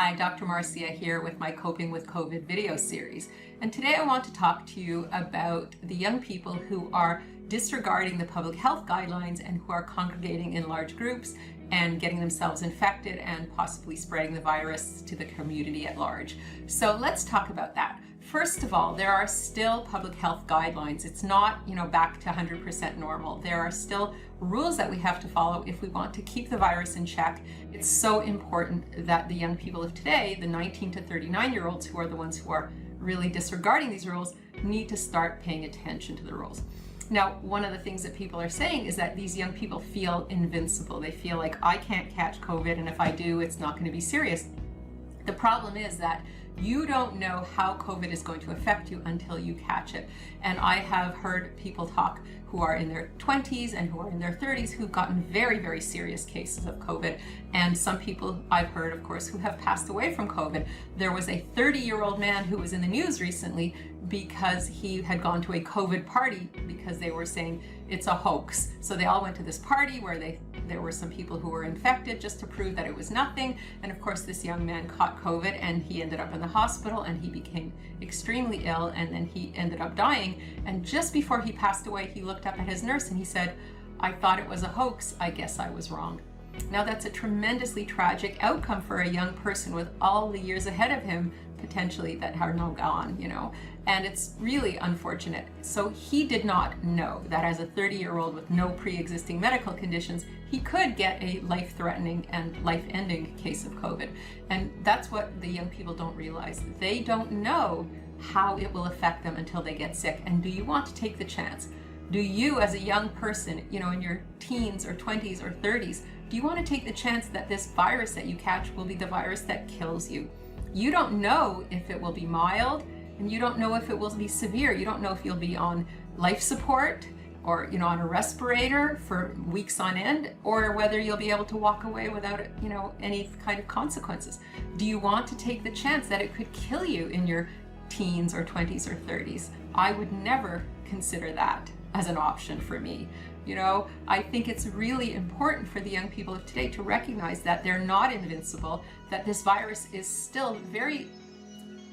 Hi, Dr. Marcia here with my Coping with COVID video series. And today I want to talk to you about the young people who are disregarding the public health guidelines and who are congregating in large groups and getting themselves infected and possibly spreading the virus to the community at large. So let's talk about that. First of all, there are still public health guidelines. It's not, back to 100% normal. There are still rules that we have to follow if we want to keep the virus in check. It's so important that the young people of today, the 19 to 39-year-olds who are the ones who are really disregarding these rules, need to start paying attention to the rules. Now, one of the things that people are saying is that these young people feel invincible. They feel like, I can't catch COVID, and if I do, it's not going to be serious. The problem is that you don't know how COVID is going to affect you until you catch it. And I have heard people talk who are in their 20s and who are in their 30s who've gotten very, very serious cases of COVID. And some people I've heard, of course, who have passed away from COVID. There was a 30-year-old man who was in the news recently because he had gone to a COVID party because they were saying it's a hoax. So they all went to this party where there were some people who were infected just to prove that it was nothing. And of course, this young man caught COVID and he ended up in the hospital and he became extremely ill, and then he ended up dying. And just before he passed away, he looked up at his nurse and he said, "I thought it was a hoax. I guess I was wrong." Now that's a tremendously tragic outcome for a young person with all the years ahead of him potentially that are now gone, and it's really unfortunate. So he did not know that as a 30-year-old with no pre-existing medical conditions, he could get a life-threatening and life-ending case of COVID. And that's what the young people don't realize. They don't know how it will affect them until they get sick. And do you want to take the chance? Do you, as a young person, in your teens or 20s or 30s, do you want to take the chance that this virus that you catch will be the virus that kills you? You don't know if it will be mild, and you don't know if it will be severe. You don't know if you'll be on life support or, on a respirator for weeks on end, or whether you'll be able to walk away without, any kind of consequences. Do you want to take the chance that it could kill you in your teens or 20s or 30s? I would never consider that as an option for me. I think it's really important for the young people of today to recognize that they're not invincible, that this virus is still very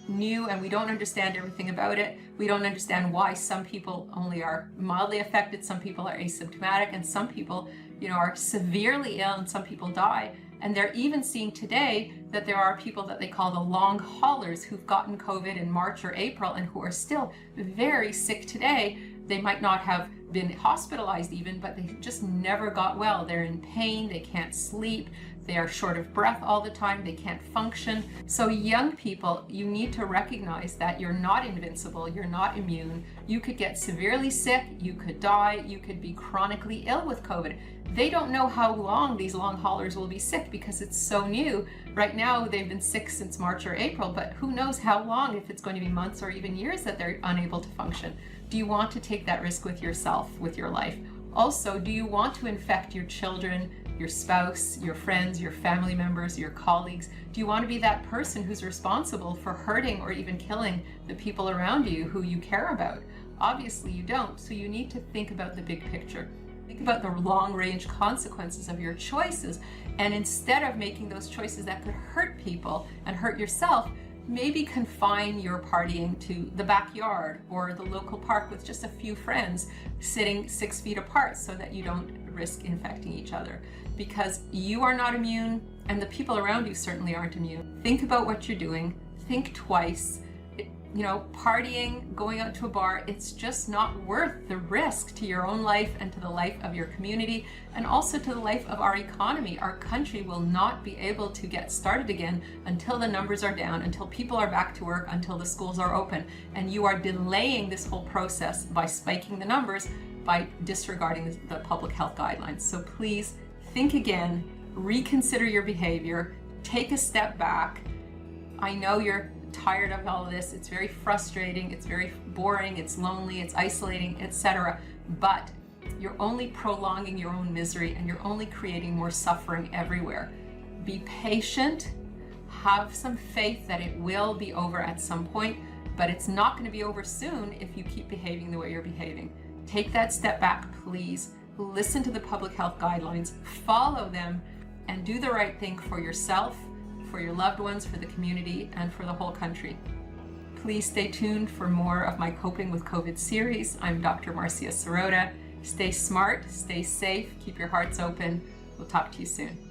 new and we don't understand everything about it. We don't understand why some people only are mildly affected, some people are asymptomatic, and some people, are severely ill, and some people die. And they're even seeing today that there are people that they call the long haulers who've gotten COVID in March or April and who are still very sick today. They might not have been hospitalized even, but they just never got well. They're in pain, they can't sleep, they are short of breath all the time, they can't function. So young people, you need to recognize that you're not invincible, you're not immune. You could get severely sick, you could die, you could be chronically ill with COVID. They don't know how long these long haulers will be sick because it's so new. Right now, they've been sick since March or April, but who knows how long, if it's going to be months or even years that they're unable to function. Do you want to take that risk with yourself, with your life? Also, do you want to infect your children, your spouse, your friends, your family members, your colleagues? Do you want to be that person who's responsible for hurting or even killing the people around you who you care about? Obviously you don't, so you need to think about the big picture. Think about the long-range consequences of your choices, and instead of making those choices that could hurt people and hurt yourself, maybe confine your partying to the backyard or the local park with just a few friends sitting 6 feet apart so that you don't risk infecting each other. Because you are not immune and the people around you certainly aren't immune. Think about what you're doing. Think twice. Partying, going out to a bar, it's just not worth the risk to your own life and to the life of your community, and also to the life of our economy. Our country will not be able to get started again until the numbers are down, until people are back to work, until the schools are open. And you are delaying this whole process by spiking the numbers, by disregarding the public health guidelines. So please think again, reconsider your behavior, take a step back. I know you're tired of all of this. It's very frustrating, it's very boring, it's lonely, it's isolating, etc. But you're only prolonging your own misery and you're only creating more suffering everywhere. Be patient, have some faith that it will be over at some point, but it's not going to be over soon if you keep behaving the way you're behaving. Take that step back, please. Listen to the public health guidelines, follow them, and do the right thing for yourself, for your loved ones, for the community, and for the whole country. Please stay tuned for more of my Coping with COVID series. I'm Dr. Marcia. Stay smart, stay safe, keep your hearts open. We'll talk to you soon.